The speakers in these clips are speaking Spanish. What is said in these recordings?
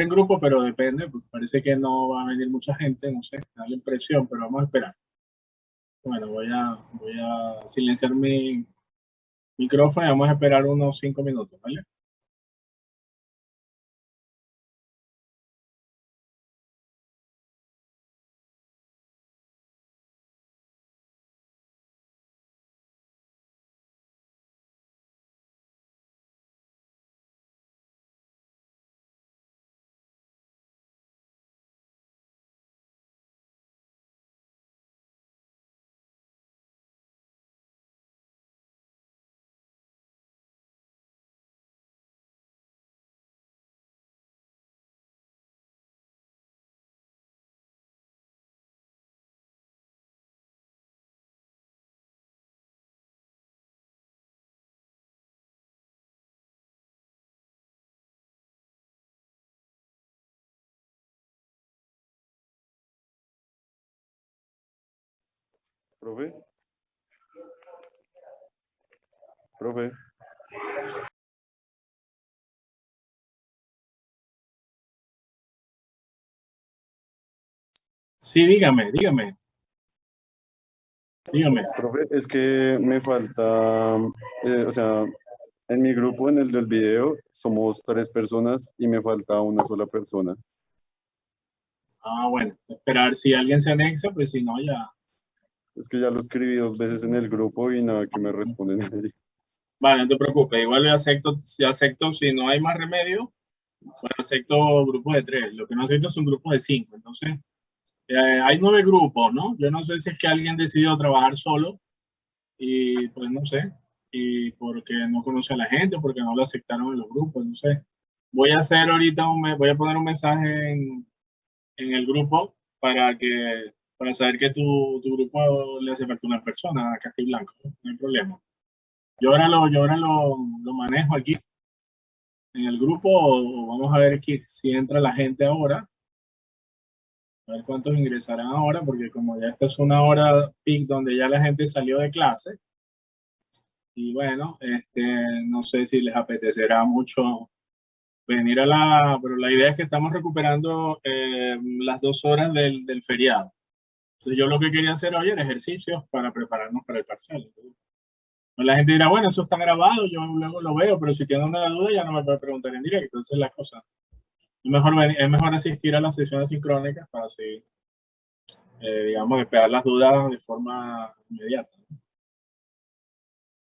en grupo, pero depende, porque parece que no va a venir mucha gente, no sé, me da la impresión, pero vamos a esperar. Bueno, voy a silenciar mi micrófono y vamos a esperar unos 5 minutos, ¿vale? Profe. Profe. Sí, dígame. Profe, es que me falta, o sea, en mi grupo, en el del video, somos 3 personas y me falta una sola persona. Ah, bueno, esperar si alguien se anexa, pues si no, ya. Es que ya lo escribí 2 veces en el grupo y nada que me responden nadie. Vale, no te preocupes, igual yo acepto si no hay más remedio, pues acepto grupos de 3. Lo que no acepto es un grupo de 5. Entonces, hay 9 grupos, ¿no? Yo no sé si es que alguien decidió trabajar solo y pues no sé, y porque no conoce a la gente, porque no lo aceptaron en los grupos, no sé. Voy a hacer ahorita voy a poner un mensaje en el grupo para saber que tu grupo le hace falta una persona a Castillo Blanco, no hay problema. Yo ahora lo manejo aquí en el grupo, o vamos a ver aquí si entra la gente ahora, a ver cuántos ingresarán ahora, porque como ya esta es una hora peak donde ya la gente salió de clase, y bueno, no sé si les apetecerá mucho venir pero la idea es que estamos recuperando las 2 horas del feriado. Entonces yo lo que quería hacer hoy era ejercicios para prepararnos para el parcial. Pues la gente dirá, bueno, eso está grabado, yo luego lo veo, pero si tiene una duda ya no me puede preguntar en directo. Entonces la cosa, es mejor asistir a las sesiones sincrónicas para así, digamos, despejar las dudas de forma inmediata.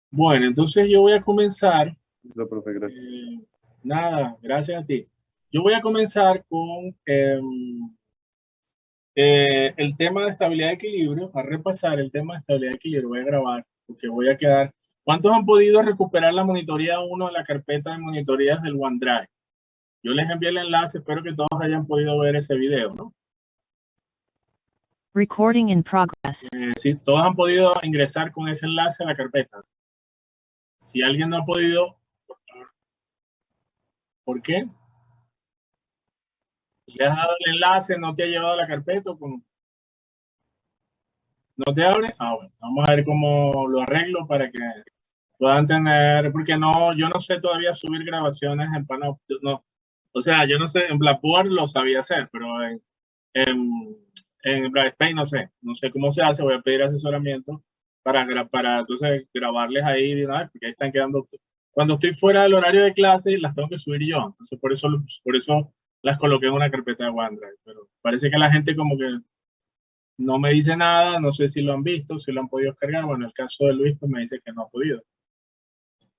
Bueno, entonces yo voy a comenzar. No, profe, gracias. Nada, gracias a ti. Yo voy a comenzar con el tema de estabilidad de equilibrio, a repasar el tema de estabilidad de equilibrio. Voy a grabar porque voy a quedar. ¿Cuántos han podido recuperar la monitoría 1 en la carpeta de monitorías del OneDrive? Yo les envié el enlace, espero que todos hayan podido ver ese video, ¿no? Recording in progress. Sí, todos han podido ingresar con ese enlace a la carpeta. Si alguien no ha podido, ¿por qué? ¿Le has dado el enlace, no te ha llevado a la carpeta? ¿No te abre? Ah, bueno, vamos a ver cómo lo arreglo para que puedan tener, porque no, yo no sé todavía subir grabaciones en Panoptic, no. O sea, yo no sé, en Blackboard lo sabía hacer, pero en Brightspace no sé cómo se hace, voy a pedir asesoramiento para entonces grabarles ahí de una vez, porque ahí están quedando, cuando estoy fuera del horario de clase las tengo que subir yo, entonces por eso las coloqué en una carpeta de OneDrive, pero parece que la gente como que no me dice nada, no sé si lo han visto, si lo han podido descargar, bueno, el caso de Luis pues me dice que no ha podido.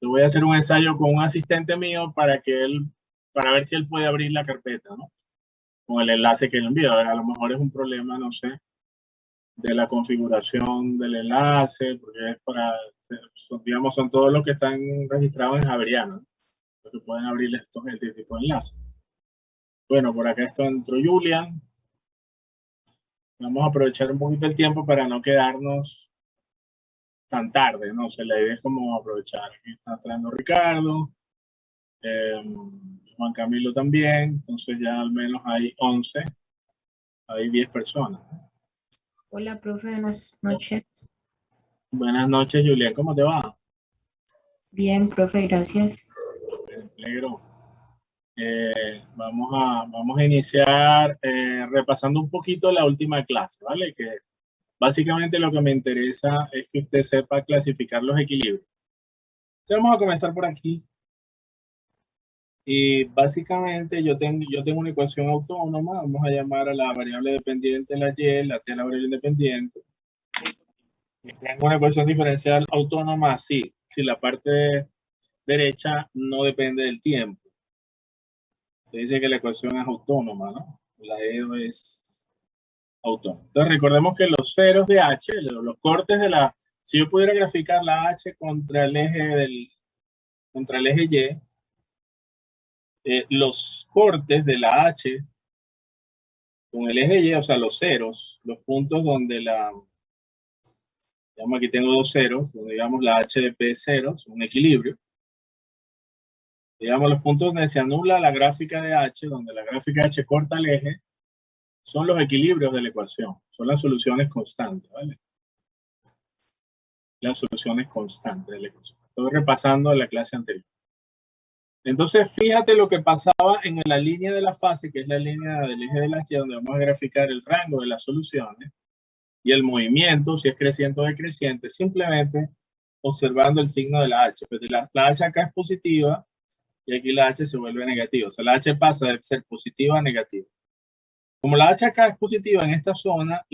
Yo voy a hacer un ensayo con un asistente mío para ver si él puede abrir la carpeta, ¿no? Con el enlace que le envío. A lo mejor es un problema, no sé, de la configuración del enlace, porque es digamos, son todos los que están registrados en Javeriana, ¿no? Los que pueden abrir este tipo de enlace. Bueno, por acá entró Julian. Vamos a aprovechar un poquito el tiempo para no quedarnos tan tarde, ¿no? O sea, la idea es como aprovechar. Aquí está entrando Ricardo. Juan Camilo también, entonces ya al menos hay 11, hay 10 personas. Hola, profe, buenas noches. Buenas noches, Julián, ¿cómo te va? Bien, profe, gracias. Me alegro. Vamos a iniciar repasando un poquito la última clase, ¿vale? Que básicamente lo que me interesa es que usted sepa clasificar los equilibrios. Entonces vamos a comenzar por aquí. Y básicamente yo tengo una ecuación autónoma. Vamos a llamar a la variable dependiente la y, la t la variable independiente. Y tengo una ecuación diferencial autónoma así, si la parte derecha no depende del tiempo. Se dice que la ecuación es autónoma, ¿no? La EDO es autónoma. Entonces recordemos que los ceros de H, los cortes de la... Si yo pudiera graficar la H contra el eje Y, los cortes de la H con el eje Y, o sea, los ceros, los puntos donde digamos aquí tengo dos ceros, donde digamos la H de P es cero, es un equilibrio. Digamos, los puntos donde se anula la gráfica de H, donde la gráfica de H corta el eje, son los equilibrios de la ecuación, son las soluciones constantes, ¿vale? Las soluciones constantes de la ecuación. Estoy repasando la clase anterior. Entonces, fíjate lo que pasaba en la línea de la fase, que es la línea del eje de la Y, donde vamos a graficar el rango de las soluciones y el movimiento, si es creciente o decreciente, simplemente observando el signo de la H. Pues la H acá es positiva y aquí la H se vuelve negativa. O sea, la H pasa de ser positiva a negativa. Como la H acá es positiva en esta zona,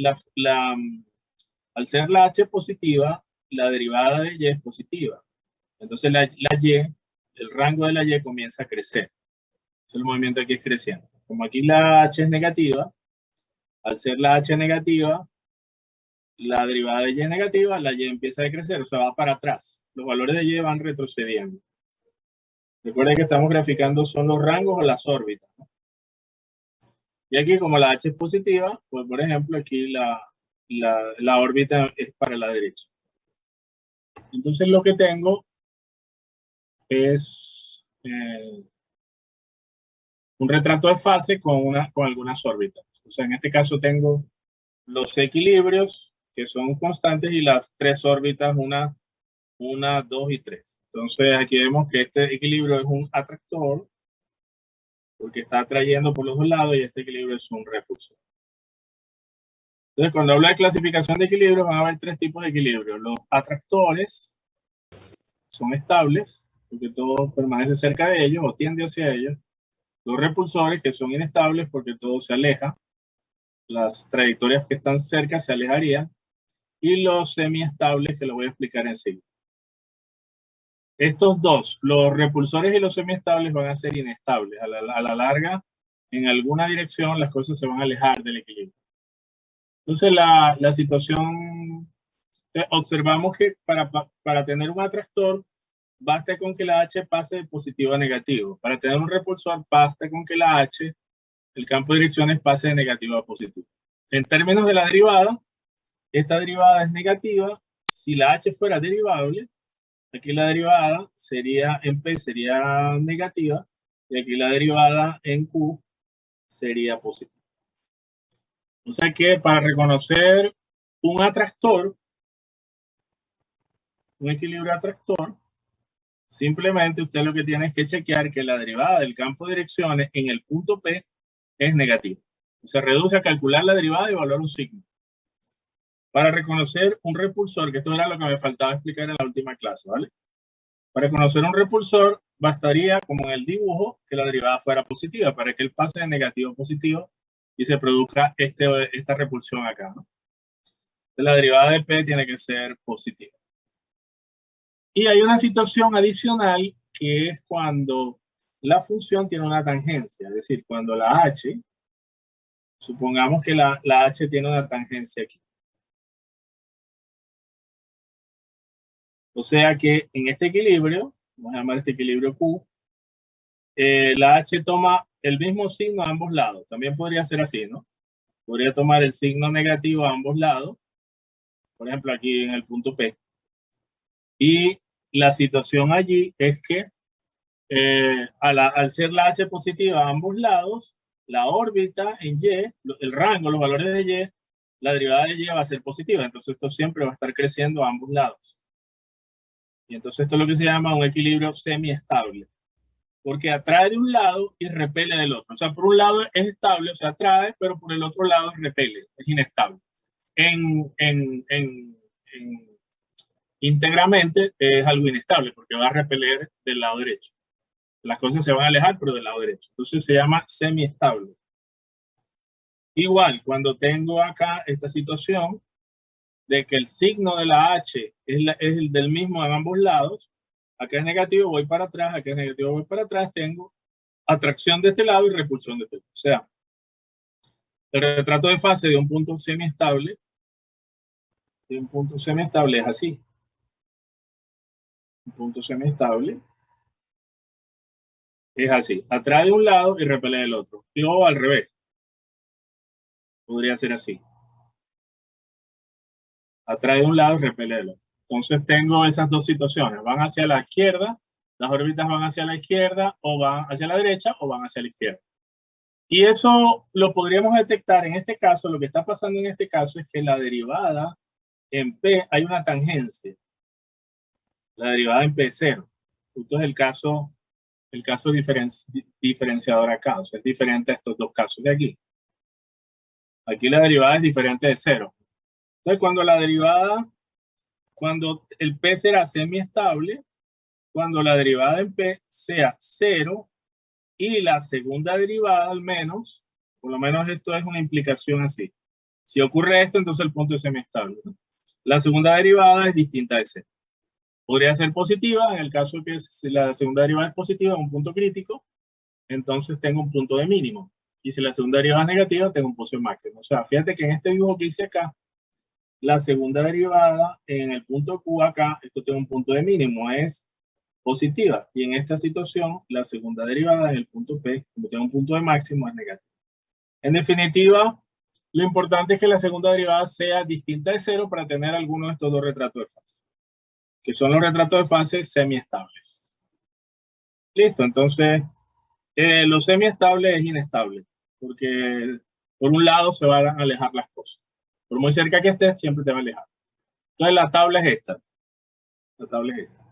al ser la H positiva, la derivada de Y es positiva. Entonces la Y, el rango de la Y comienza a crecer. Entonces el movimiento aquí es creciente. Como aquí la H es negativa, al ser la H negativa, la derivada de Y es negativa, la Y empieza a decrecer, o sea, va para atrás. Los valores de Y van retrocediendo. Recuerden que estamos graficando son los rangos o las órbitas, ¿no? Y aquí, como la H es positiva, pues por ejemplo, aquí la órbita es para la derecha. Entonces lo que tengo es un retrato de fase con algunas órbitas. O sea, en este caso tengo los equilibrios que son constantes y las tres órbitas, una, 2 y 3. Entonces aquí vemos que este equilibrio es un atractor porque está atrayendo por los dos lados y este equilibrio es un repulsor. Entonces, cuando hablo de clasificación de equilibrios, van a haber tres tipos de equilibrios. Los atractores son estables, porque todo permanece cerca de ellos o tiende hacia ellos. Los repulsores, que son inestables, porque todo se aleja. Las trayectorias que están cerca se alejarían. Y los semiestables, que lo voy a explicar enseguida. Estos dos, los repulsores y los semiestables, van a ser inestables. A la larga, en alguna dirección, las cosas se van a alejar del equilibrio. Entonces, la situación, observamos que para tener un atractor, basta con que la H pase de positivo a negativo. Para tener un repulsor, basta con que la H, el campo de direcciones, pase de negativo a positivo. En términos de la derivada, esta derivada es negativa. Si la H fuera derivable, aquí la derivada sería en P sería negativa y aquí la derivada en Q sería positiva. O sea que para reconocer un atractor, un equilibrio atractor, simplemente usted lo que tiene es que chequear que la derivada del campo de direcciones en el punto P es negativa. Se reduce a calcular la derivada y evaluar un signo. Para reconocer un repulsor, que esto era lo que me faltaba explicar en la última clase, ¿vale? Para conocer un repulsor, bastaría, como en el dibujo, que la derivada fuera positiva, para que él pase de negativo a positivo y se produzca esta repulsión acá, ¿no? La derivada de P tiene que ser positiva. Y hay una situación adicional que es cuando la función tiene una tangencia, es decir, cuando la H, supongamos que la H tiene una tangencia aquí. O sea que en este equilibrio, vamos a llamar este equilibrio Q, la H toma el mismo signo a ambos lados. También podría ser así, ¿no? Podría tomar el signo negativo a ambos lados, por ejemplo aquí en el punto P. Y la situación allí es que al ser la H positiva a ambos lados, la órbita en Y, el rango, los valores de Y, la derivada de Y va a ser positiva. Entonces esto siempre va a estar creciendo a ambos lados. Y entonces esto es lo que se llama un equilibrio semiestable. porque atrae de un lado y repele del otro. O sea, por un lado es estable, o sea, atrae, pero por el otro lado repele, es inestable. Íntegramente es algo inestable, porque va a repeler del lado derecho. Las cosas se van a alejar, pero del lado derecho. Entonces se llama semiestable. Igual, cuando tengo acá esta situación de que el signo de la H es el del mismo en ambos lados, acá es negativo, voy para atrás, acá es negativo, voy para atrás, tengo atracción de este lado y repulsión de este lado. O sea, el retrato de fase de un punto semiestable, es así. Un punto semiestable es así. Atrae de un lado y repele del otro. O al revés. Podría ser así. Atrae de un lado y repele del otro. Entonces tengo esas dos situaciones. Van hacia la izquierda, las órbitas van hacia la izquierda, o van hacia la derecha, o van hacia la izquierda. Y eso lo podríamos detectar en este caso. Lo que está pasando en este caso es que la derivada en P hay una tangencia. La derivada en P0. Esto es el caso diferenciador acá. O sea, es diferente a estos dos casos de aquí. Aquí la derivada es diferente de 0. Entonces, cuando el P será semiestable, cuando la derivada en P sea 0 y la segunda derivada al menos, por lo menos esto es una implicación así. Si ocurre esto, entonces el punto es semiestable, ¿no? La segunda derivada es distinta de 0. Podría ser positiva, en el caso que si la segunda derivada es positiva, un punto crítico, entonces tengo un punto de mínimo. Y si la segunda derivada es negativa, tengo un punto máximo. O sea, fíjate que en este dibujo que hice acá, la segunda derivada en el punto Q acá, esto tiene un punto de mínimo, es positiva. Y en esta situación, la segunda derivada en el punto P, como tiene un punto de máximo, es negativa. En definitiva, lo importante es que la segunda derivada sea distinta de 0 para tener alguno de estos dos retratos de fase, que son los retratos de fase semiestables. Listo, entonces, lo semiestable es inestable, porque por un lado se van a alejar las cosas. Por muy cerca que estés, siempre te va a alejar. Entonces la tabla es esta. La tabla es esta.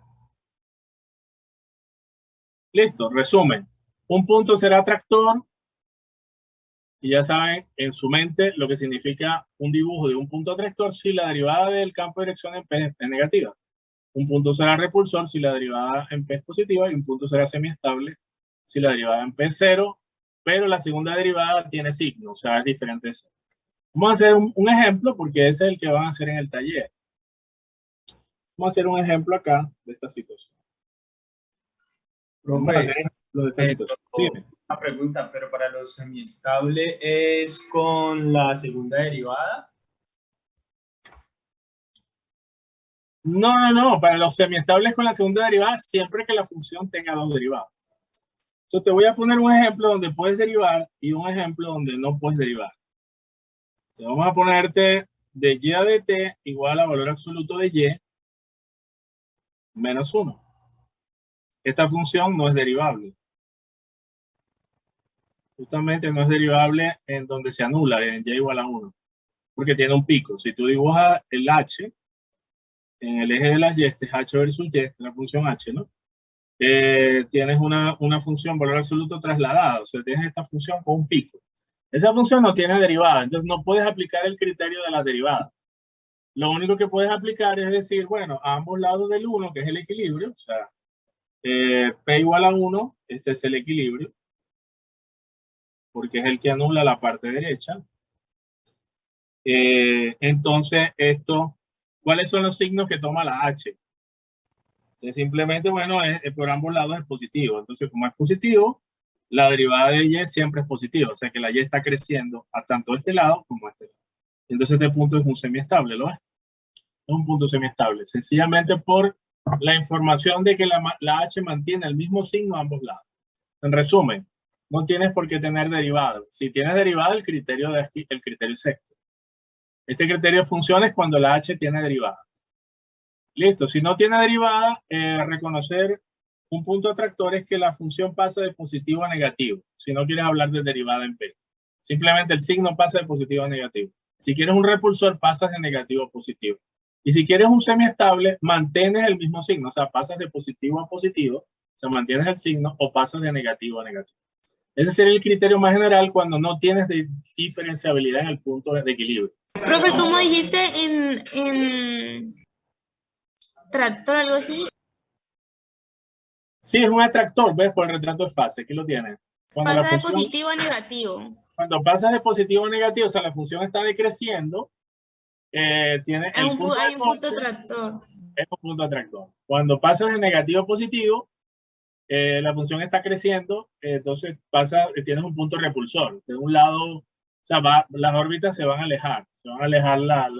Listo, resumen. Un punto será atractor, y ya saben en su mente lo que significa un dibujo de un punto atractor si la derivada del campo de dirección en P es negativa. Un punto será repulsor si la derivada en P es positiva, y un punto será semiestable si la derivada en P es 0, pero la segunda derivada tiene signo, o sea, es diferente de 0. Vamos a hacer un ejemplo, porque ese es el que van a hacer en el taller. Vamos a hacer un ejemplo acá de esta situación. Vamos a hacer ejemplo de esta situación. Dime. Una pregunta, pero para los semiestables es con la segunda derivada. No. Para los semiestables con la segunda derivada, siempre que la función tenga dos derivadas. Entonces te voy a poner un ejemplo donde puedes derivar y un ejemplo donde no puedes derivar. Entonces vamos a ponerte de y a dt igual a valor absoluto de y menos 1. Esta función no es derivable. Justamente no es derivable en donde se anula, en y igual a 1. Porque tiene un pico. Si tú dibujas el h en el eje de las y, este es h versus y, esta es la función h, ¿no? Tienes una función valor absoluto trasladada. O sea, tienes esta función con un pico. Esa función no tiene derivada. Entonces no puedes aplicar el criterio de la derivada. Lo único que puedes aplicar es decir, bueno, a ambos lados del 1, que es el equilibrio, o sea, P igual a 1, este es el equilibrio, porque es el que anula la parte derecha. Entonces, ¿cuáles son los signos que toma la H? Simplemente, bueno, por ambos lados es positivo. Entonces, como es positivo, la derivada de y siempre es positiva. O sea que la y está creciendo a tanto este lado como este lado. Entonces, este punto es un semiestable, ¿lo ves? Es un punto semiestable. Sencillamente por la información de que la H mantiene el mismo signo a ambos lados. En resumen, no tienes por qué tener derivada. Si tienes derivada, el criterio de aquí, el criterio sexto. Este criterio funciona es cuando la H tiene derivada. Listo. Si no tiene derivada, reconocer un punto atractor es que la función pasa de positivo a negativo. Si no quieres hablar de derivada en P. Simplemente el signo pasa de positivo a negativo. Si quieres un repulsor, pasas de negativo a positivo. Y si quieres un semiestable, mantienes el mismo signo. O sea, pasas de positivo a positivo. sea, mantienes el signo o pasas de negativo a negativo. Ese sería el criterio más general cuando no tienes diferenciabilidad en el punto de equilibrio. Profe, ¿cómo dijiste en tractor, algo así? Sí, es un atractor, ¿ves? Por el retrato de fase, aquí lo tienes. Cuando Pasa de positivo a negativo. Cuando pasas de positivo a negativo, o sea, la función está decreciendo, tiene Hay el un punto de punto corte, tractor. es un punto atractor. Cuando pasas de negativo a positivo, la función está creciendo, entonces tienes un punto repulsor. De un lado, o sea, las órbitas se van a alejar,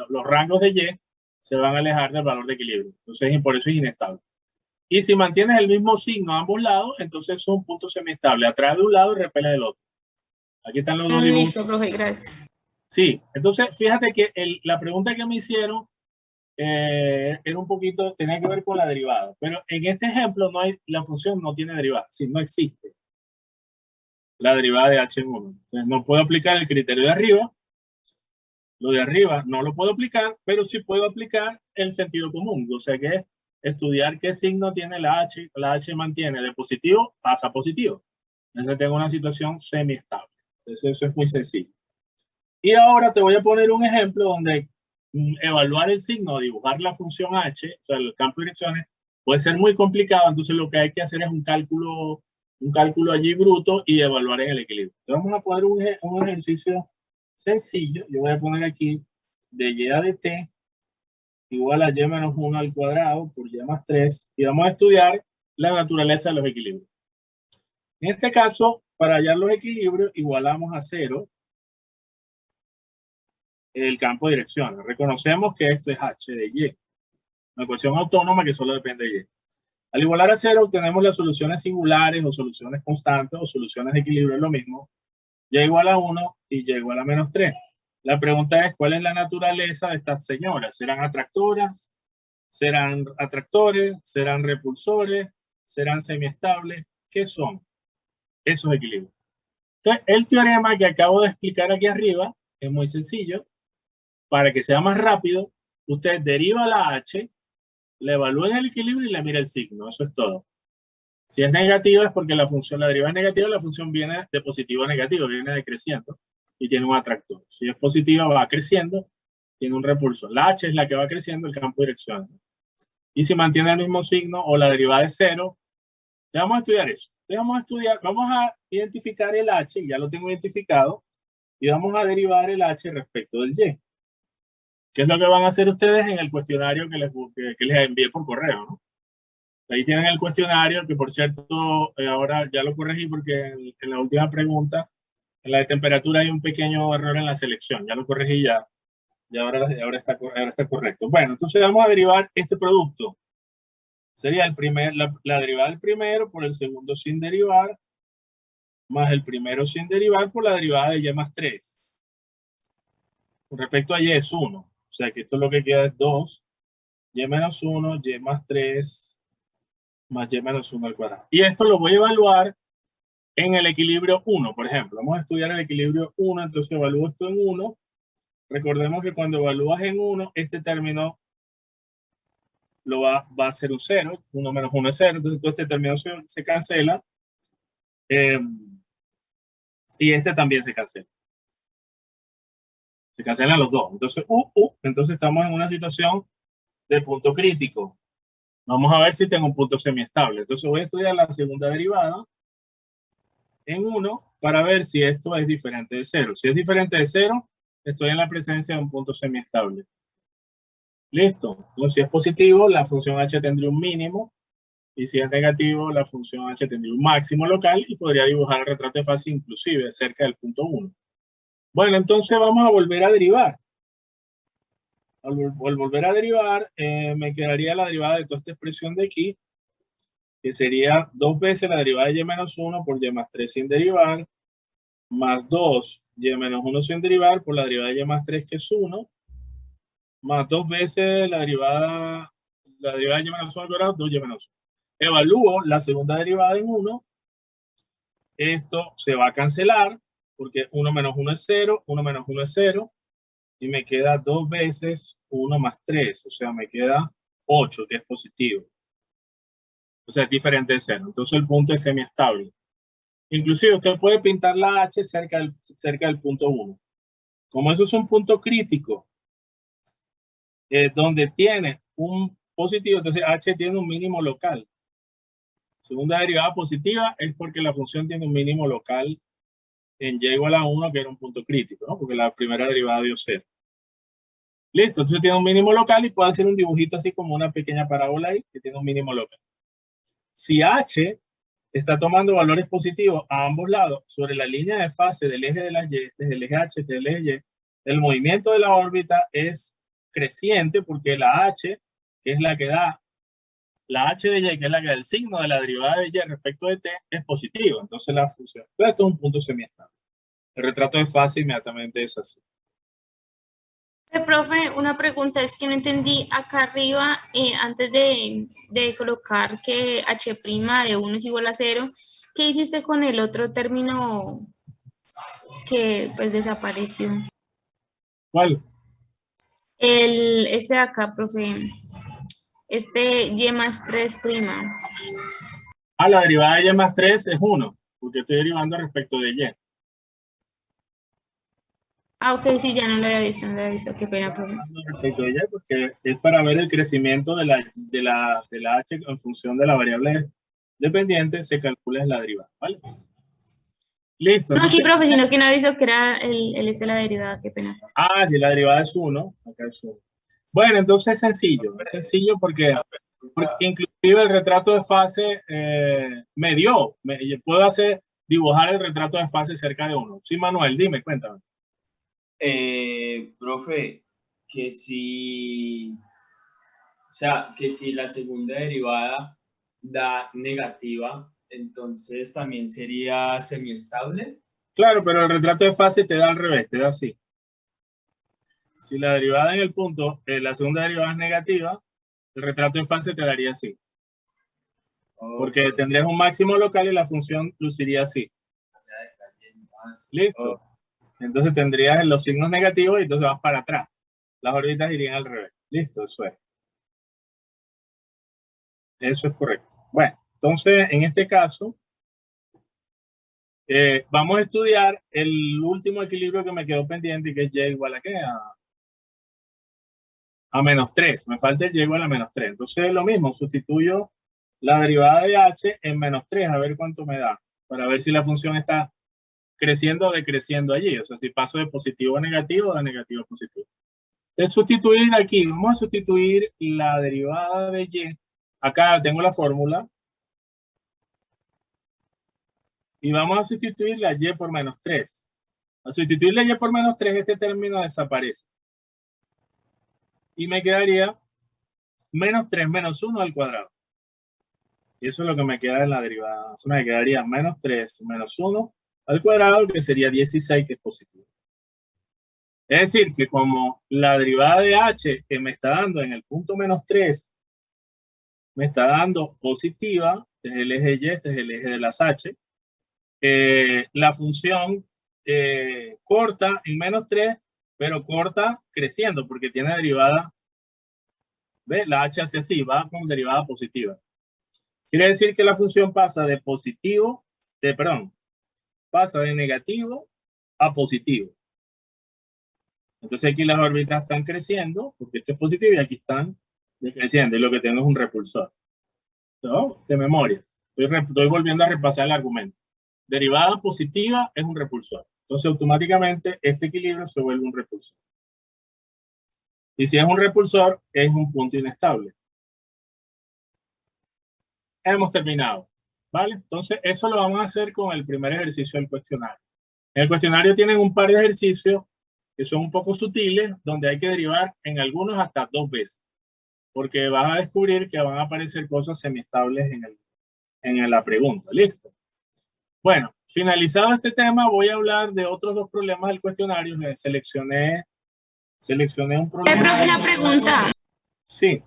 los rangos de Y se van a alejar del valor de equilibrio. Entonces, por eso es inestable. Y si mantienes el mismo signo a ambos lados, entonces es un punto semiestable. Atrae de un lado y repele del otro. Aquí están los dos dibujos. Listo, profe, gracias. Sí, entonces fíjate que la pregunta que me hicieron era un poquito, tenía que ver con la derivada, pero en este ejemplo la función no tiene derivada, sí, no existe la derivada de h en 1. Entonces no puedo aplicar el criterio de arriba, lo de arriba no lo puedo aplicar, pero sí puedo aplicar el sentido común, o sea que es estudiar qué signo tiene la h mantiene de positivo, pasa a positivo. Entonces tengo una situación semiestable. Entonces eso es muy sencillo. Y ahora te voy a poner un ejemplo donde evaluar el signo, dibujar la función h, o sea, el campo de direcciones, puede ser muy complicado. Entonces lo que hay que hacer es un cálculo allí bruto y evaluar en el equilibrio. Entonces vamos a poner un ejercicio sencillo. Yo voy a poner aquí de y a de t igual a y menos 1 al cuadrado por y más 3 y vamos a estudiar la naturaleza de los equilibrios. En este caso, para hallar los equilibrios, igualamos a 0 el campo de direcciones. Reconocemos que esto es h de y, una ecuación autónoma que solo depende de y. Al igualar a 0 obtenemos las soluciones singulares o soluciones constantes o soluciones de equilibrio, es lo mismo. Y igual a 1 y y igual a menos 3. La pregunta es, ¿cuál es la naturaleza de estas señoras? ¿Serán atractoras? ¿Serán atractores? ¿Serán repulsores? ¿Serán semiestables? ¿Qué son esos equilibrios? Entonces, el teorema que acabo de explicar aquí arriba es muy sencillo. Para que sea más rápido, usted deriva la h, le evalúa en el equilibrio y le mira el signo. Eso es todo. Si es negativa es porque la derivada es negativa, la función viene de positivo a negativo, viene decreciendo y tiene un atractor. Si es positiva, va creciendo, tiene un repulsor. La h es la que va creciendo, el campo de dirección. Y si mantiene el mismo signo o la derivada es 0, vamos a estudiar eso. Entonces vamos a identificar el h, ya lo tengo identificado, y vamos a derivar el h respecto del y. ¿Qué es lo que van a hacer ustedes en el cuestionario que les envié por correo, ¿no? Ahí tienen el cuestionario, que por cierto, ahora ya lo corregí porque en la última pregunta, en la de temperatura hay un pequeño error en la selección. Ya lo corregí ya. Y ahora está correcto. Bueno, entonces vamos a derivar este producto. Sería la derivada del primero por el segundo sin derivar, más el primero sin derivar por la derivada de y más 3. Con respecto a y es 1. O sea que esto lo que queda es 2, y menos 1, y más 3, más y menos 1 al cuadrado. Y esto lo voy a evaluar en el equilibrio 1, por ejemplo. Vamos a estudiar el equilibrio 1, entonces evalúo esto en 1. Recordemos que cuando evalúas en 1, este término va a ser un 0. 1 menos 1 es 0, entonces este término se cancela. Y este también se cancela. Se cancelan los dos. Entonces, entonces estamos en una situación de punto crítico. Vamos a ver si tengo un punto semiestable. Entonces voy a estudiar la segunda derivada en 1 para ver si esto es diferente de 0. Si es diferente de 0, estoy en la presencia de un punto semiestable. Listo. Entonces, si es positivo, la función h tendría un mínimo. Y si es negativo, la función h tendría un máximo local y podría dibujar el retrato de fase inclusive cerca del punto 1. Bueno, entonces vamos a volver a derivar. Al volver a derivar, me quedaría la derivada de toda esta expresión de aquí, que sería 2 veces la derivada de y menos 1 por y más 3 sin derivar, más 2 y menos 1 sin derivar por la derivada de y más 3, que es 1, más 2 veces la derivada de y menos 1 al cuadrado, 2 y menos 1. Evalúo la segunda derivada en 1. Esto se va a cancelar porque 1 menos 1 es 0, 1 menos 1 es 0, y me queda 2 veces 1 más 3, o sea, me queda 8, que es positivo. O sea, es diferente de 0. Entonces el punto es semiestable. Inclusive usted puede pintar la H cerca del punto 1. Como eso es un punto crítico, donde tiene un positivo, entonces H tiene un mínimo local. Segunda derivada positiva es porque la función tiene un mínimo local en y igual a 1, que era un punto crítico, ¿no? Porque la primera derivada dio 0. Listo, entonces tiene un mínimo local y puede hacer un dibujito así como una pequeña parábola ahí que tiene un mínimo local. Si H está tomando valores positivos a ambos lados sobre la línea de fase del eje de la Y, este es el eje H, este es el eje Y, el movimiento de la órbita es creciente porque la H, que es la que da, la H de Y, que es la que da el signo de la derivada de Y respecto de T, es positivo. Entonces la función. Entonces esto es un punto semiestable. El retrato de fase inmediatamente es así. Profe, una pregunta, es que no entendí acá arriba, antes de colocar que H' de 1 es igual a 0, ¿qué hiciste con el otro término que pues desapareció? ¿Cuál? Este de acá, profe, este Y más 3'. La derivada de Y más 3 es 1, porque estoy derivando respecto de Y. Ok, sí, ya no lo había visto, qué pena, profe. Respecto de Y, porque es para ver el crecimiento de la H en función de la variable dependiente, se calcula la derivada, ¿vale? Listo. No, Entonces, sí, profe, sino que no avisó que era el de la derivada, qué pena. sí, la derivada es 1, acá es 1. Bueno, entonces es sencillo porque inclusive el retrato de fase puedo dibujar el retrato de fase cerca de 1. Sí, Manuel, dime, cuéntame. Profe, que si, o sea, que si la segunda derivada da negativa, entonces también sería semiestable. Claro, pero el retrato de fase te da al revés, te da así. Si la derivada en el punto, la segunda derivada es negativa, el retrato de fase te daría así. Porque tendrías un máximo local y la función luciría así. Listo. Entonces tendrías los signos negativos y entonces vas para atrás. Las órbitas irían al revés. Listo, eso es. Eso es correcto. Bueno, entonces en este caso, vamos a estudiar el último equilibrio que me quedó pendiente y que es y igual a ¿qué? A menos 3. Me falta el y igual a menos 3. Entonces lo mismo, sustituyo la derivada de h en menos 3, a ver cuánto me da, para ver si la función está creciendo o decreciendo allí. O sea, si paso de positivo a negativo o de negativo a positivo. Entonces, sustituir aquí, vamos a sustituir la derivada de y. Acá tengo la fórmula. Y vamos a sustituir la y por menos 3. Al sustituir la y por menos 3, este término desaparece. Y me quedaría menos 3 menos 1 al cuadrado. Y eso es lo que me queda en la derivada. Eso me quedaría menos 3 menos 1 al cuadrado, que sería 16, que es positivo. Es decir, que como la derivada de h que me está dando en el punto menos 3, me está dando positiva, este es el eje y, este es el eje de las h, la función corta en menos 3, pero corta creciendo, porque tiene derivada, ¿ves? La h hace así, va con derivada positiva. Quiere decir que la función pasa de pasa de negativo a positivo. Entonces aquí las órbitas están creciendo, porque esto es positivo, y aquí están decreciendo, y lo que tengo es un repulsor. ¿No? De memoria. Estoy volviendo a repasar el argumento. Derivada positiva es un repulsor. Entonces automáticamente este equilibrio se vuelve un repulsor. Y si es un repulsor, es un punto inestable. Hemos terminado. ¿Vale? Entonces eso lo vamos a hacer con el primer ejercicio del cuestionario. En el cuestionario tienen un par de ejercicios que son un poco sutiles, donde hay que derivar en algunos hasta 2 veces. Porque vas a descubrir que van a aparecer cosas semiestables en la pregunta. ¿Listo? Bueno, finalizado este tema, voy a hablar de otros 2 problemas del cuestionario. Seleccioné un problema. Una pregunta. Sí.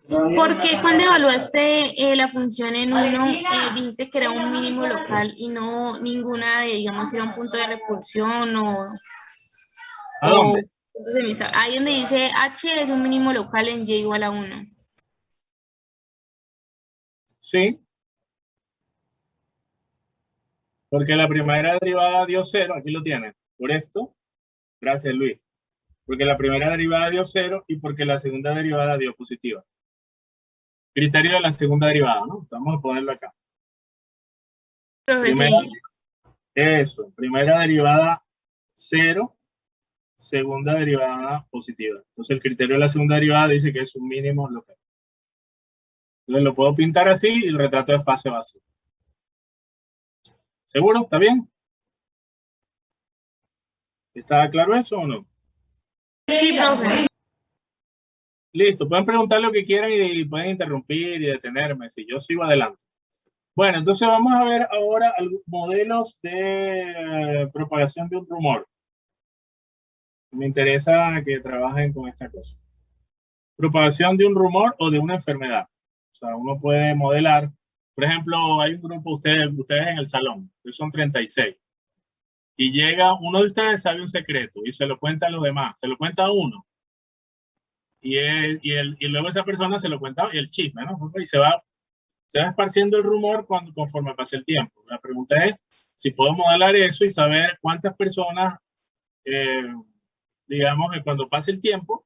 ¿Por qué cuando evaluaste la función en 1 dijiste que era un mínimo local y no ninguna de, digamos, era un punto de repulsión o... ¿A dónde? Ahí donde dice h es un mínimo local en y igual a 1. Sí, porque la primera derivada dio 0, aquí lo tienen, por esto, gracias Luis, porque la primera derivada dio 0 y porque la segunda derivada dio positiva. Criterio de la segunda derivada, ¿no? Vamos a ponerlo acá. Profe, Primera, sí. eso, primera derivada 0, segunda derivada positiva. Entonces el criterio de la segunda derivada dice que es un mínimo local. Entonces lo puedo pintar así y el retrato de fase va así. ¿Seguro? ¿Está bien? ¿Está claro eso o no? Sí, profe. Listo, pueden preguntar lo que quieran y pueden interrumpir y detenerme si yo sigo adelante. Bueno, entonces vamos a ver ahora modelos de propagación de un rumor. Me interesa que trabajen con esta cosa. Propagación de un rumor o de una enfermedad. O sea, uno puede modelar, por ejemplo, hay un grupo, ustedes en el salón, que son 36, y llega, uno de ustedes sabe un secreto y se lo cuenta a los demás, se lo cuenta a uno, y luego esa persona se lo cuenta, y el chisme, ¿no? Y se va esparciendo el rumor conforme pasa el tiempo. La pregunta es si puedo modelar eso y saber cuántas personas, digamos, que cuando pase el tiempo,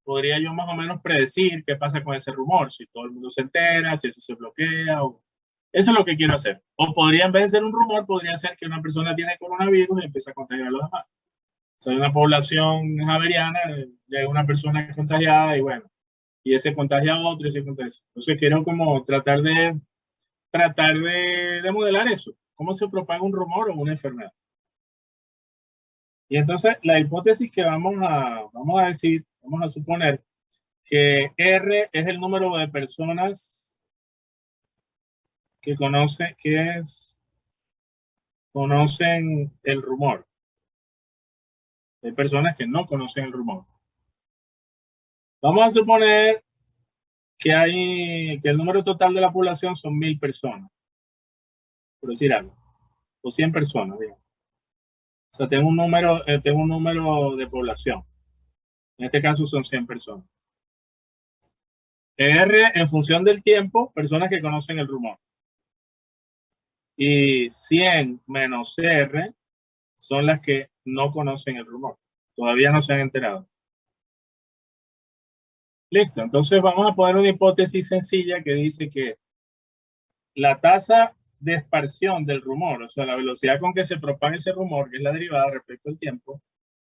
podría yo más o menos predecir qué pasa con ese rumor, si todo el mundo se entera, si eso se bloquea, o... Eso es lo que quiero hacer. O podría, en vez de ser un rumor, podría ser que una persona tiene coronavirus y empieza a contagiar a los demás. O sea, hay una población javeriana, llega una persona contagiada y bueno, y ese contagia a otro y ese contagia a otro. Entonces quiero como tratar de modelar eso. ¿Cómo se propaga un rumor o una enfermedad? Y entonces la hipótesis que vamos a decir, vamos a suponer que R es el número de personas que conocen el rumor. Hay personas que no conocen el rumor. Vamos a suponer que el número total de la población son 1000 personas, por decir algo, o 100 personas, digamos. O sea, tengo un número de población. En este caso son 100 personas. R en función del tiempo, personas que conocen el rumor. Y 100 menos R son las que no conocen el rumor. Todavía no se han enterado. Listo, entonces vamos a poner una hipótesis sencilla que dice que la tasa de esparción del rumor, o sea, la velocidad con que se propaga ese rumor, que es la derivada respecto al tiempo,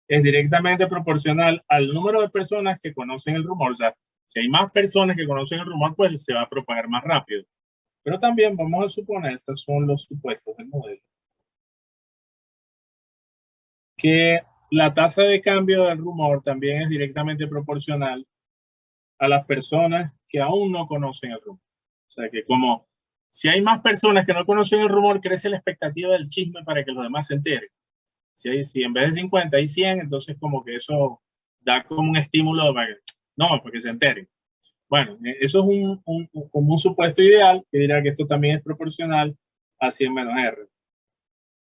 es directamente proporcional al número de personas que conocen el rumor. O sea, si hay más personas que conocen el rumor, pues se va a propagar más rápido. Pero también vamos a suponer, estos son los supuestos del modelo, que la tasa de cambio del rumor también es directamente proporcional a las personas que aún no conocen el rumor. O sea que como si hay más personas que no conocen el rumor, crece la expectativa del chisme para que los demás se enteren. Si en vez de 50 hay 100, entonces como que eso da como un estímulo para que se enteren. Bueno, eso es como un supuesto ideal que dirá que esto también es proporcional a 100 menos R.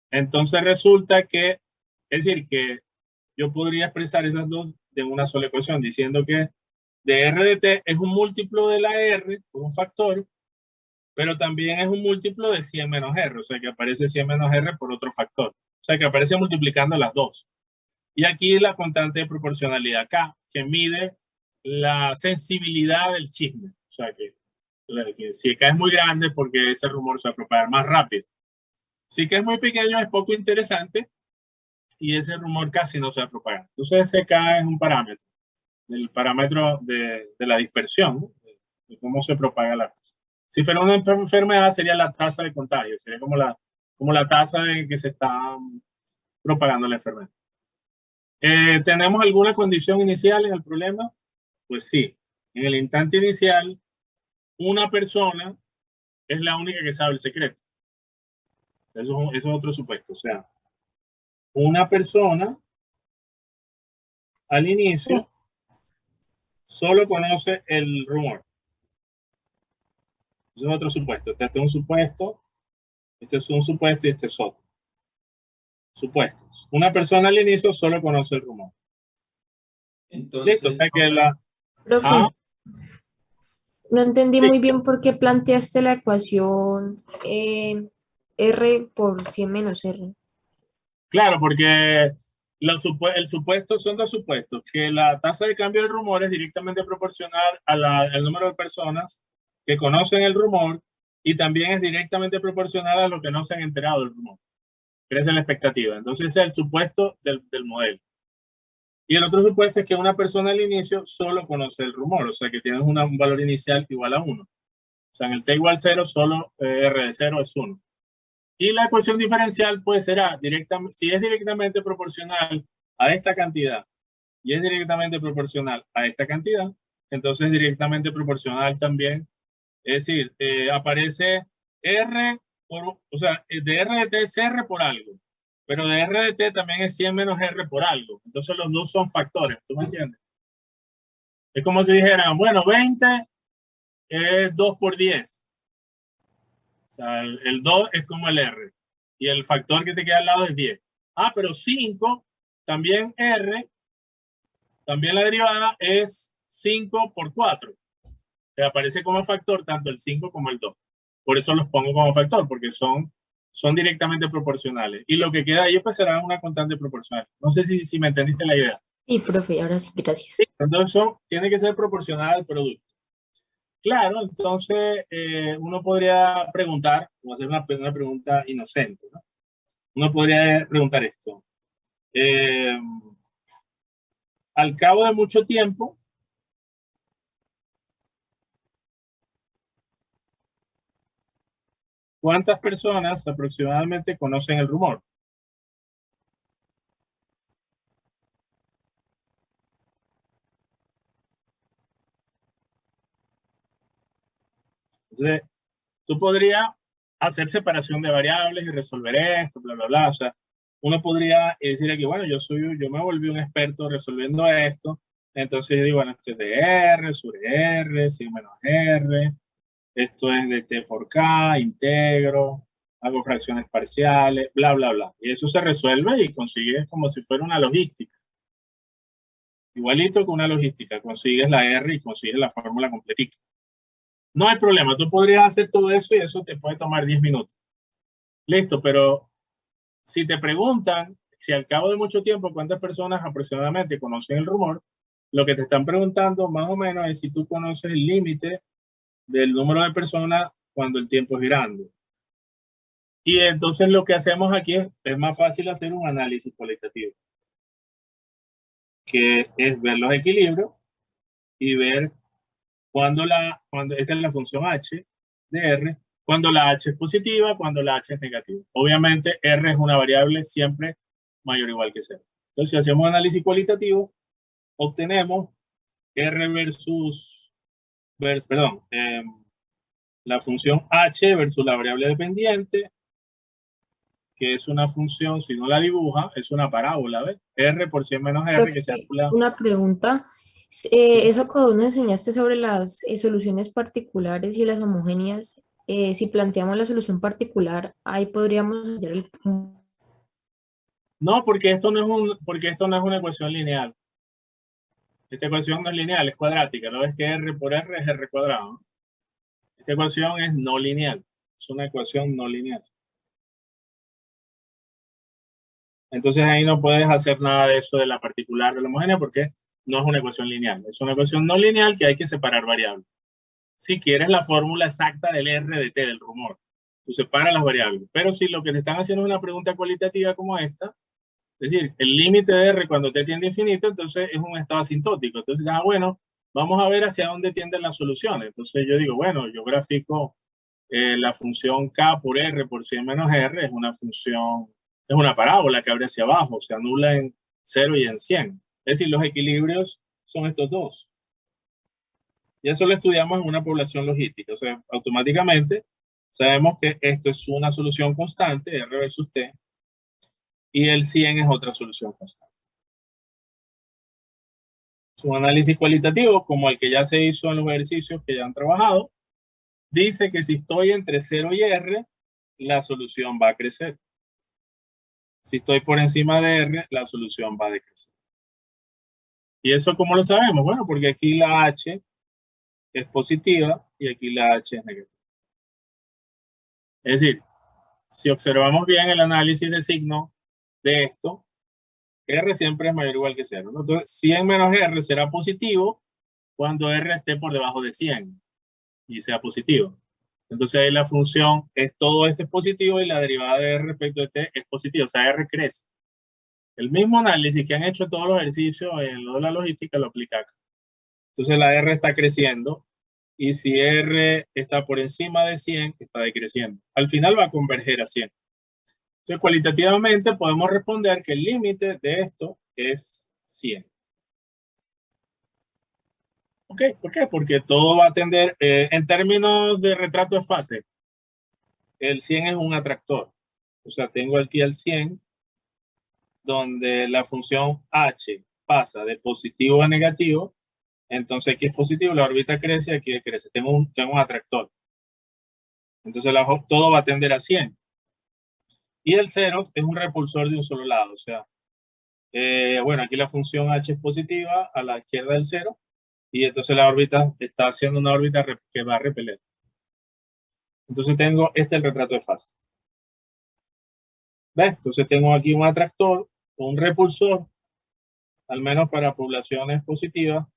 Entonces resulta que, es decir, que yo podría expresar esas dos de una sola ecuación diciendo que de R de T es un múltiplo de la R por un factor, pero también es un múltiplo de 100 menos R, o sea que aparece 100 menos R por otro factor. O sea que aparece multiplicando las dos. Y aquí la constante de proporcionalidad K, que mide la sensibilidad del chisme. O sea que si K es muy grande, porque ese rumor se va a propagar más rápido. Si K es muy pequeño, es poco interesante y ese rumor casi no se va a propagar. Entonces ese K es un parámetro, el parámetro de la dispersión, ¿no? De cómo se propaga la cosa. Si fuera una enfermedad, sería la tasa de contagio, sería como la tasa en que se está propagando la enfermedad. ¿Tenemos alguna condición inicial en el problema? Pues sí. En el instante inicial, una persona es la única que sabe el secreto. Eso es otro supuesto. O sea, una persona al inicio solo conoce el rumor. Eso es otro supuesto. Este es un supuesto, este es un supuesto y este es otro. Supuestos. Una persona al inicio solo conoce el rumor. Entonces, Listo, o sea que Profe, Ah, No entendí Sí, muy bien por qué planteaste la ecuación R por 100 menos R. claro, porque el supuesto son dos supuestos, que la tasa de cambio del rumor es directamente proporcional al número de personas que conocen el rumor y también es directamente proporcional a los que no se han enterado del rumor. Crece la expectativa. Entonces ese es el supuesto del modelo. Y el otro supuesto es que una persona al inicio solo conoce el rumor, o sea que tienes un valor inicial igual a 1. O sea, en el t igual 0, solo r de 0 es 1. Y la ecuación diferencial pues será, si es directamente proporcional a esta cantidad y es directamente proporcional a esta cantidad, entonces directamente proporcional también. Es decir, aparece R, o sea, de R de T es R por algo, pero de R de T también es 100 menos R por algo. Entonces los dos son factores, ¿tú me entiendes? Es como si dijeran, bueno, 20 es 2 por 10. O sea, el 2 es como el R. Y el factor que te queda al lado es 10. Ah, pero 5, también R, también la derivada es 5 por 4. Te aparece como factor tanto el 5 como el 2. Por eso los pongo como factor, porque son directamente proporcionales. Y lo que queda ahí pues será una constante proporcional. No sé si me entendiste la idea. Sí, profe, ahora sí, Sí, gracias. entonces tiene que ser proporcional al producto. Claro, entonces uno podría preguntar, o hacer una pregunta inocente, ¿no? Uno podría preguntar esto. Al cabo de mucho tiempo, ¿cuántas personas aproximadamente conocen el rumor? Entonces, tú podrías hacer separación de variables y resolver esto, bla, bla, bla. O sea, uno podría decir aquí, bueno, yo me volví un experto resolviendo esto. Entonces yo digo, bueno, esto es de R, sobre R, 100 menos R. Esto es de T por K, integro, hago fracciones parciales, bla, bla, bla. Y eso se resuelve y consigues como si fuera una logística. Igualito que una logística, consigues la R y consigues la fórmula completica. No hay problema, tú podrías hacer todo eso y eso te puede tomar 10 minutos. Listo, pero si te preguntan si al cabo de mucho tiempo cuántas personas aproximadamente conocen el rumor, lo que te están preguntando más o menos es si tú conoces el límite del número de personas cuando el tiempo es grande. Y entonces lo que hacemos aquí es más fácil hacer un análisis cualitativo, que es ver los equilibrios y ver cuando esta es la función h de R, cuando la h es positiva, cuando la h es negativa. Obviamente R es una variable siempre mayor o igual que 0. Entonces si hacemos análisis cualitativo, obtenemos R la función h versus la variable dependiente, que es una función, si no la dibuja, es una parábola, ¿ves? R por 100 menos R Profe, que se calcula. una pregunta. Eso que vos nos enseñaste sobre las soluciones particulares y las homogéneas, si planteamos la solución particular, ahí podríamos hacer el... No, porque esto no es una ecuación lineal. Esta ecuación no es lineal, es cuadrática. ¿No ves que R por R es R cuadrado? Esta ecuación es no lineal. Es una ecuación no lineal. Entonces ahí no puedes hacer nada de eso de la particular de la homogénea porque no es una ecuación lineal. Es una ecuación no lineal que hay que separar variables. Si quieres la fórmula exacta del R de T, del rumor, tú separas las variables. Pero si lo que te están haciendo es una pregunta cualitativa como esta, es decir, el límite de R cuando T tiende a infinito, entonces es un estado asintótico. Entonces, bueno, vamos a ver hacia dónde tienden las soluciones. Entonces yo digo, bueno, yo grafico la función K por R por 100 menos R, es una parábola que abre hacia abajo, se anula en 0 y en 100. Es decir, los equilibrios son estos dos. Y eso lo estudiamos en una población logística. O sea, automáticamente sabemos que esto es una solución constante, R versus T, y el 100 es otra solución constante. Es un análisis cualitativo, como el que ya se hizo en los ejercicios que ya han trabajado, dice que si estoy entre 0 y R, la solución va a crecer. Si estoy por encima de R, la solución va a decrecer. ¿Y eso cómo lo sabemos? Bueno, porque aquí la H es positiva y aquí la H es negativa. Es decir, si observamos bien el análisis de signo de esto, R siempre es mayor o igual que 0, ¿no? Entonces, 100 menos R será positivo cuando R esté por debajo de 100 y sea positivo. Entonces ahí la función es todo esto es positivo y la derivada de R respecto a este es positivo, o sea, R crece. El mismo análisis que han hecho todos los ejercicios en lo de la logística lo aplica acá. Entonces la R está creciendo y si R está por encima de 100, está decreciendo. Al final va a converger a 100. Entonces cualitativamente podemos responder que el límite de esto es 100. ¿Ok? ¿Por qué? Porque todo va a tender, en términos de retrato de fase, el 100 es un atractor. O sea, tengo aquí el 100, donde la función h pasa de positivo a negativo. Entonces aquí es positivo, la órbita crece y aquí decrece. Tengo un atractor. Entonces todo va a tender a 100. Y el 0 es un repulsor de un solo lado. O sea, bueno, aquí la función h es positiva a la izquierda del 0. Y entonces la órbita está haciendo una órbita que va a repeler. Entonces tengo el retrato de fase. ¿Ves? Entonces tengo aquí un atractor, un repulsor, al menos para poblaciones positivas,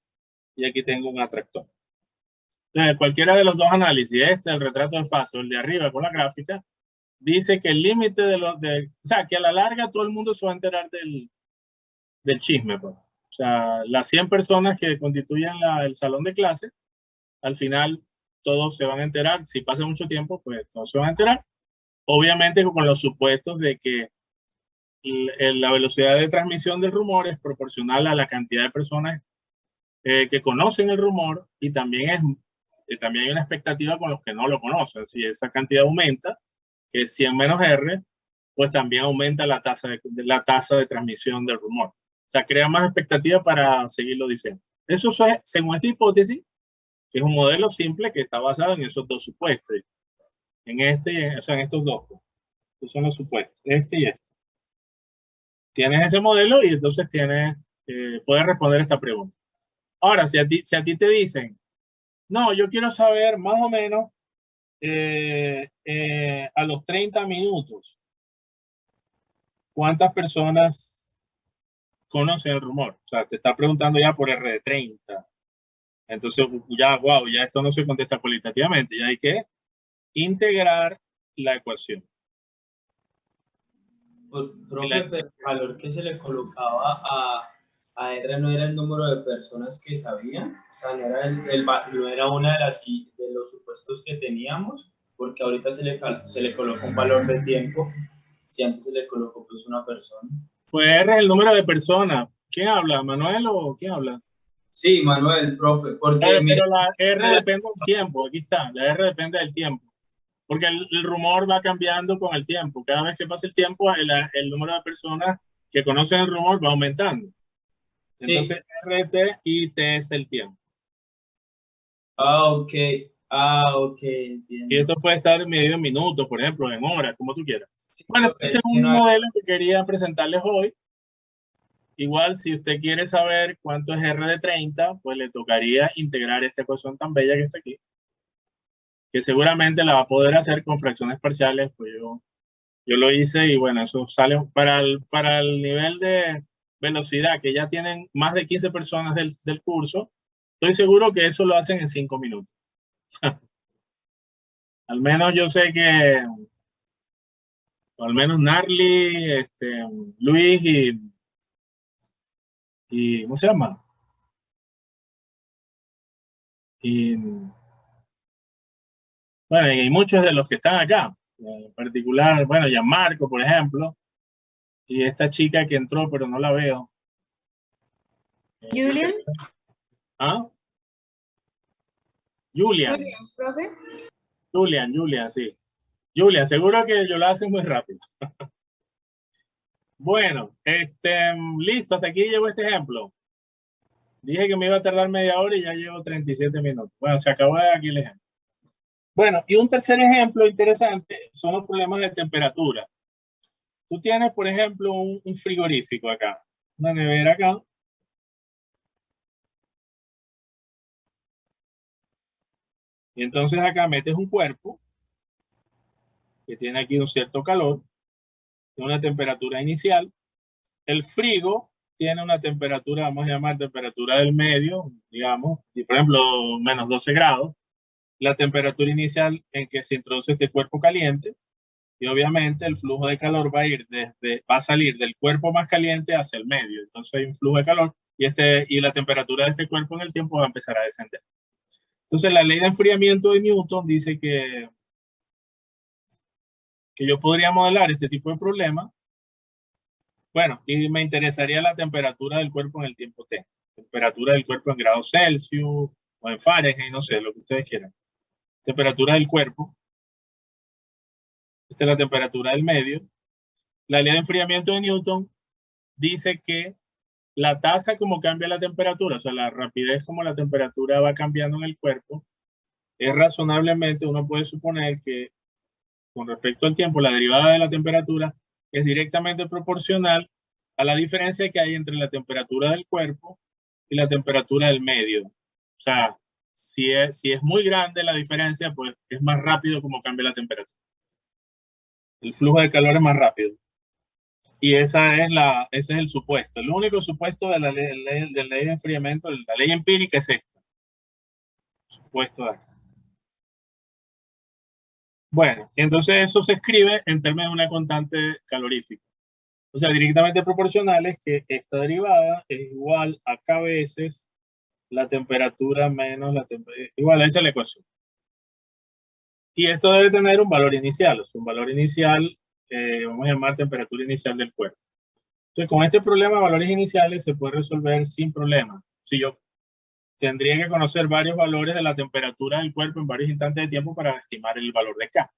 y aquí tengo un atractor. Entonces, cualquiera de los dos análisis, el retrato de fase o el de arriba con la gráfica, dice que el límite o sea, que a la larga todo el mundo se va a enterar del chisme, pues. O sea, las 100 personas que constituyen el salón de clase, al final todos se van a enterar. Si pasa mucho tiempo, pues todos se van a enterar. Obviamente con los supuestos de que la velocidad de transmisión del rumor es proporcional a la cantidad de personas que conocen el rumor y también hay una expectativa con los que no lo conocen. Si esa cantidad aumenta, que es 100 menos R, pues también aumenta la tasa de transmisión del rumor. O sea, crea más expectativa para seguirlo diciendo. Eso es, según esta hipótesis, que es un modelo simple que está basado en esos dos supuestos. En estos dos. Estos son los supuestos, este y este. Tienes ese modelo y entonces puedes responder esta pregunta. Ahora, si a ti te dicen, no, yo quiero saber más o menos a los 30 minutos, ¿cuántas personas conocen el rumor? O sea, te está preguntando ya por R de 30. Entonces, ya esto no se contesta cualitativamente, ya hay que integrar la ecuación. Profe, pero el valor que se le colocaba a R no era el número de personas que sabían, o sea, no era una de los supuestos que teníamos, porque ahorita se le coloca un valor de tiempo, si antes se le colocó pues una persona. Pues R es el número de personas. ¿Quién habla? ¿Manuel o quién habla? Sí, Manuel, profe, porque pero la R depende del tiempo, aquí está, la R depende del tiempo. Porque el rumor va cambiando con el tiempo. Cada vez que pasa el tiempo, el número de personas que conocen el rumor va aumentando. Entonces, sí. RT y T es el tiempo. Ok, entiendo. Y esto puede estar medido en minutos, por ejemplo, en horas, como tú quieras. Sí, bueno, ese es un no modelo que quería presentarles hoy. Igual, si usted quiere saber cuánto es R de 30, pues le tocaría integrar esta ecuación tan bella que está aquí, que seguramente la va a poder hacer con fracciones parciales. Pues yo lo hice y bueno, eso sale para el nivel de velocidad que ya tienen más de 15 personas del curso. Estoy seguro que eso lo hacen en 5 minutos. Al menos yo sé que, al menos Narly, Luis y ¿cómo se llama? Y bueno, y muchos de los que están acá, en particular, bueno, Gianmarco, por ejemplo, y esta chica que entró, pero no la veo. Julian. ¿Ah? Julian, profe. Julian, sí. Julian, seguro que yo la hace muy rápido. Bueno, listo, hasta aquí llegó este ejemplo. Dije que me iba a tardar media hora y ya llevo 37 minutos. Bueno, se acabó aquí el ejemplo. Bueno, y un tercer ejemplo interesante son los problemas de temperatura. Tú tienes, por ejemplo, un frigorífico acá, una nevera acá. Y entonces acá metes un cuerpo que tiene aquí un cierto calor, tiene una temperatura inicial. El frigo tiene una temperatura, vamos a llamar temperatura del medio, digamos, y por ejemplo, menos 12 grados, la temperatura inicial en que se introduce este cuerpo caliente, y obviamente el flujo de calor va a salir del cuerpo más caliente hacia el medio. Entonces hay un flujo de calor y la temperatura de este cuerpo en el tiempo va a empezar a descender. Entonces la ley de enfriamiento de Newton dice que yo podría modelar este tipo de problema. Bueno, y me interesaría la temperatura del cuerpo en el tiempo t. Temperatura del cuerpo en grados Celsius o en Fahrenheit, no sé, lo que ustedes quieran. Temperatura del cuerpo. Esta es la temperatura del medio. La ley de enfriamiento de Newton dice que la tasa como cambia la temperatura, o sea, la rapidez como la temperatura va cambiando en el cuerpo, es razonablemente, uno puede suponer que con respecto al tiempo, la derivada de la temperatura es directamente proporcional a la diferencia que hay entre la temperatura del cuerpo y la temperatura del medio. O sea, si es muy grande la diferencia, pues es más rápido como cambia la temperatura. El flujo de calor es más rápido. Y ese es el supuesto. El único supuesto de la ley de enfriamiento, la ley empírica es esta. Supuesto de acá. Bueno, entonces eso se escribe en términos de una constante calorífica. O sea, directamente proporcional es que esta derivada es igual a k veces la temperatura menos la temperatura. Igual, esa es la ecuación. Y esto debe tener un valor inicial, o sea, un valor inicial, vamos a llamar temperatura inicial del cuerpo. Entonces, con este problema de valores iniciales se puede resolver sin problema. Si yo tendría que conocer varios valores de la temperatura del cuerpo en varios instantes de tiempo para estimar el valor de K.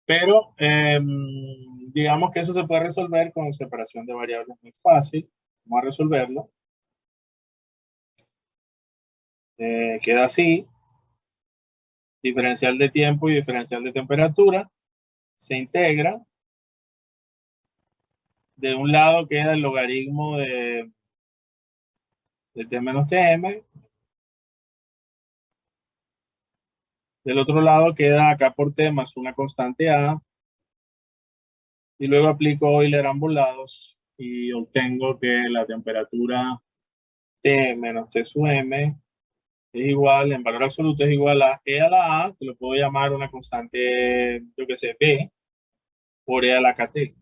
Pero digamos que eso se puede resolver con separación de variables muy fácil. Vamos a resolverlo. Queda así. Diferencial de tiempo y diferencial de temperatura. Se integra. De un lado queda el logaritmo de T menos Tm. Del otro lado queda acá por T más una constante A. Y luego aplico Euler a ambos lados y obtengo que la temperatura T menos T sub M es igual, en valor absoluto es igual a E a la A, que lo puedo llamar una constante, yo que sé, B, por E a la KT.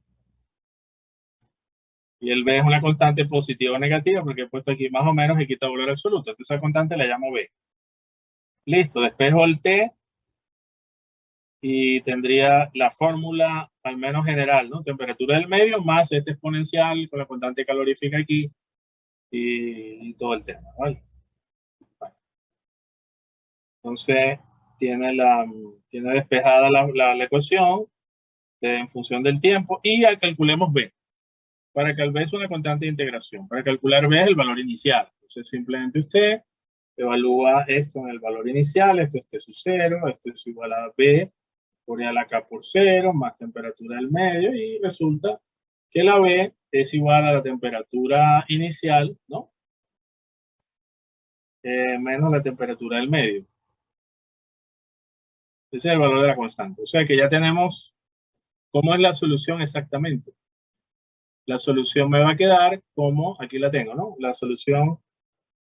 Y el B es una constante positiva o negativa, porque he puesto aquí más o menos y quita valor absoluto. Entonces esa constante la llamo B. Listo, despejo el T y tendría la fórmula al menos general, ¿no? Temperatura del medio más este exponencial con la constante calorífica aquí y todo el tema, ¿vale? Bueno. Entonces tiene despejada la ecuación en función del tiempo y calculemos B. Para que B es una constante de integración. Para calcular B es el valor inicial. Entonces simplemente usted evalúa esto en el valor inicial, esto es T sub 0, esto es igual a B por E a la K por 0, más temperatura del medio, y resulta que la B es igual a la temperatura inicial, ¿no? Menos la temperatura del medio. Ese es el valor de la constante. O sea que ya tenemos cómo es la solución exactamente. La solución me va a quedar como, aquí la tengo, ¿no? La solución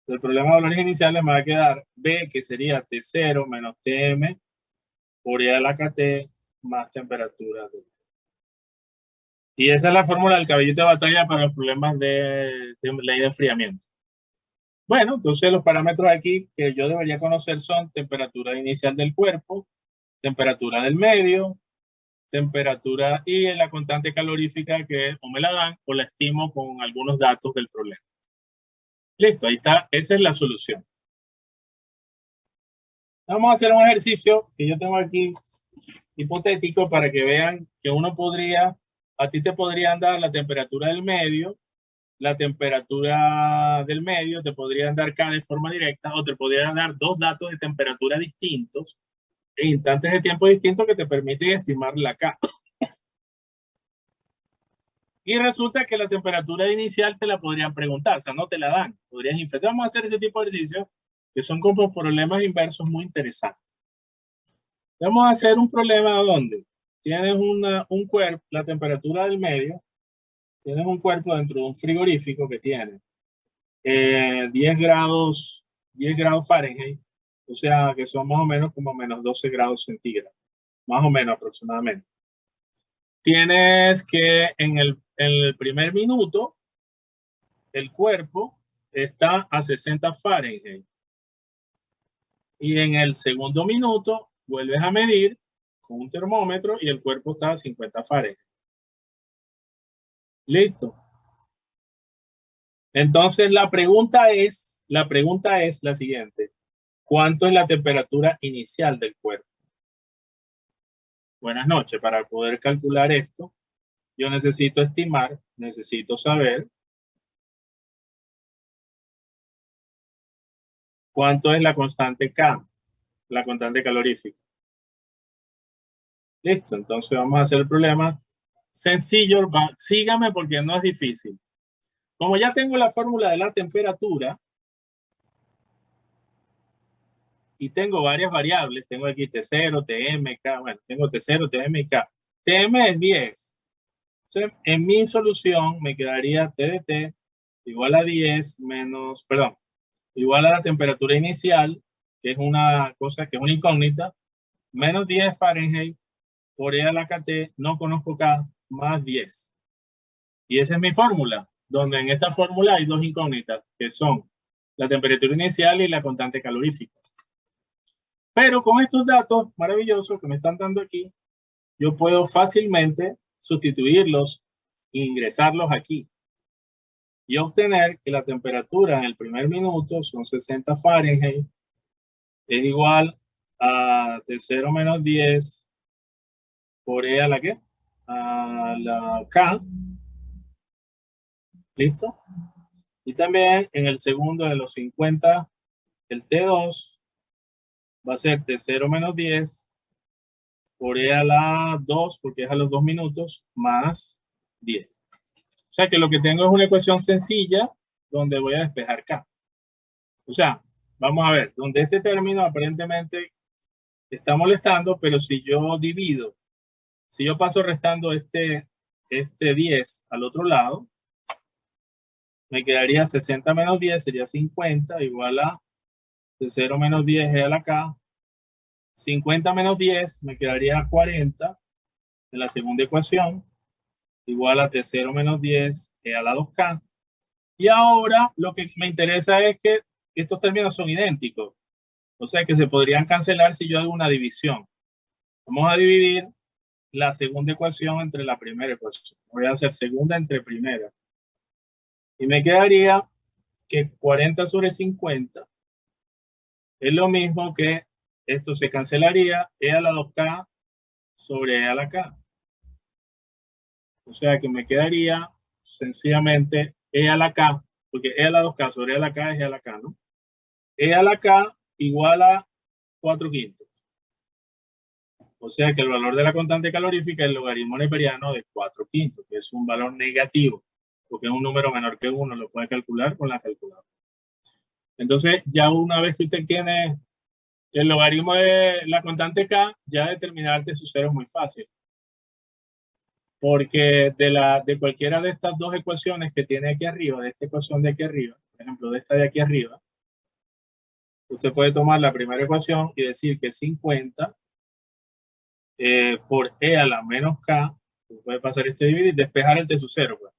del problema de valores iniciales me va a quedar B, que sería T0 menos Tm por E a la KT más temperatura. Y esa es la fórmula del caballito de batalla para los problemas de ley de enfriamiento. Bueno, entonces los parámetros aquí que yo debería conocer son temperatura inicial del cuerpo, temperatura del medio, temperatura y la constante calorífica que o me la dan o la estimo con algunos datos del problema. Listo, ahí está, esa es la solución. Vamos a hacer un ejercicio que yo tengo aquí hipotético para que vean que uno podría, a ti te podrían dar la temperatura del medio, la temperatura del medio, te podrían dar K de forma directa o te podrían dar dos datos de temperatura distintos en instantes de tiempo distintos que te permiten estimar la K. Y resulta que la temperatura inicial te la podrían preguntar, o sea, no te la dan. Podrías inferir. Vamos a hacer ese tipo de ejercicios que son como problemas inversos muy interesantes. Vamos a hacer un problema donde tienes un cuerpo, la temperatura del medio, tienes un cuerpo dentro de un frigorífico que tiene 10 grados Fahrenheit, o sea que son más o menos como menos 12 grados centígrados, más o menos aproximadamente. Tienes que en el primer minuto, el cuerpo está a 60 Fahrenheit. Y en el segundo minuto, vuelves a medir con un termómetro y el cuerpo está a 50 Fahrenheit. Listo. Entonces la pregunta es la siguiente. ¿Cuánto es la temperatura inicial del cuerpo? Buenas noches. Para poder calcular esto, yo necesito estimar, necesito saber cuánto es la constante K, la constante calorífica. Listo, entonces vamos a hacer el problema sencillo. Sígame porque no es difícil. Como ya tengo la fórmula de la temperatura y tengo varias variables, tengo aquí T0, TM, K, bueno, tengo T0, TM y K. TM es 10. Entonces, en mi solución me quedaría T de T igual a 10 menos, perdón, igual a la temperatura inicial, que es una cosa que es una incógnita, menos 10 Fahrenheit por E a la KT, no conozco K, más 10. Y esa es mi fórmula, donde en esta fórmula hay dos incógnitas, que son la temperatura inicial y la constante calorífica. Pero con estos datos maravillosos que me están dando aquí, yo puedo fácilmente sustituirlos e ingresarlos aquí. Y obtener que la temperatura en el primer minuto son 60 Fahrenheit, es igual a T0 menos 10 por E a la ¿qué? A la K. ¿Listo? Y también en el segundo de los 50, el T2 va a ser T0 menos 10 por E a la 2, porque es a los 2 minutos, más 10. O sea que lo que tengo es una ecuación sencilla donde voy a despejar K. O sea, vamos a ver, donde este término aparentemente está molestando, pero si yo divido, si yo paso restando este 10 al otro lado, me quedaría 60 menos 10, sería 50, igual a 0 menos 10 E a la K. 50 menos 10 me quedaría 40 en la segunda ecuación, igual a T0 menos 10 E a la 2K. Y ahora lo que me interesa es que estos términos son idénticos. O sea que se podrían cancelar si yo hago una división. Vamos a dividir la segunda ecuación entre la primera ecuación. Voy a hacer segunda entre primera. Y me quedaría que 40 sobre 50 es lo mismo que esto se cancelaría E a la 2K sobre E a la K. O sea que me quedaría sencillamente E a la K, porque E a la 2K sobre E a la K es E a la K, ¿no? E a la K igual a 4/5. O sea que el valor de la constante calorífica es el logaritmo neperiano de 4/5, que es un valor negativo, porque es un número menor que 1, lo puede calcular con la calculadora. Entonces, ya una vez que usted tiene el logaritmo de la constante K, ya determinar su cero es muy fácil. Porque de cualquiera de estas dos ecuaciones que tiene aquí arriba, de esta ecuación de aquí arriba, por ejemplo, de esta de aquí arriba, usted puede tomar la primera ecuación y decir que 50 por E a la menos K, puede pasar este dividir, despejar el T sub 0, pues,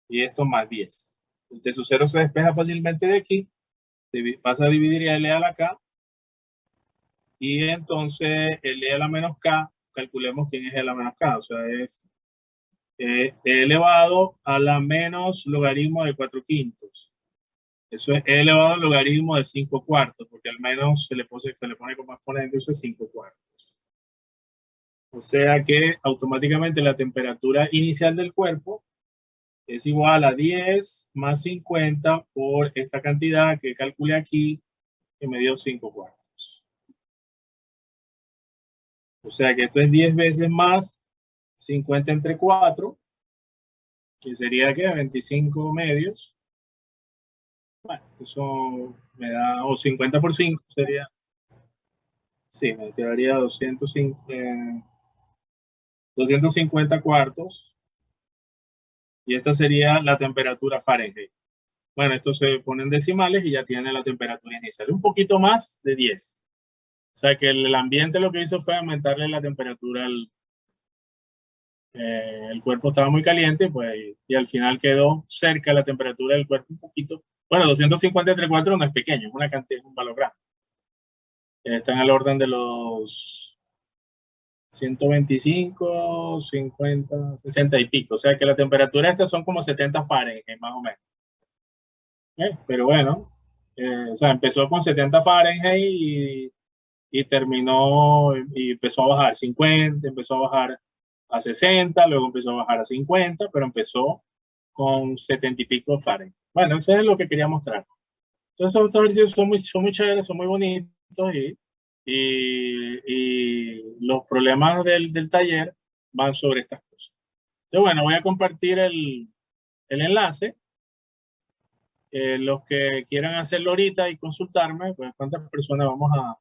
y esto más 10. El T sub 0 se despeja fácilmente de aquí, pasa a dividir el E a la K, y entonces el E a la menos K, calculemos quién es E a la menos K, o sea, es E elevado a la menos logaritmo de 4/5. Eso es E elevado al logaritmo de 5/4, porque al menos se le pone como exponente, eso es 5/4. O sea que automáticamente la temperatura inicial del cuerpo es igual a 10 más 50 por esta cantidad que calculé aquí, que me dio 5/4. O sea que esto es 10 veces más 50 entre 4, que sería que 25 medios. Bueno, eso me da, o 50 por 5 sería Sí, me quedaría 250 cuartos. Y esta sería la temperatura Fahrenheit. Bueno, esto se pone en decimales y ya tiene la temperatura inicial. Un poquito más de 10. O sea que el ambiente lo que hizo fue aumentarle la temperatura el cuerpo estaba muy caliente, pues, y al final quedó cerca la temperatura del cuerpo un poquito. Bueno, 250 entre 4 no es pequeño, es una cantidad, es un valor grande. Está en el orden de los 125, 50, 60 y pico. O sea que la temperatura estas son como 70 Fahrenheit, más o menos. Pero bueno, o sea, empezó con 70 Fahrenheit y terminó y empezó a bajar 50, empezó a bajar a 60, luego empezó a bajar a 50, pero empezó con 70 y pico Fahrenheit. Bueno, eso es lo que quería mostrar. Entonces, estos ejercicios son muy chéveres, son muy bonitos y los problemas del taller van sobre estas cosas. Entonces, bueno, voy a compartir el enlace. Los que quieran hacerlo ahorita y consultarme, pues cuántas personas vamos a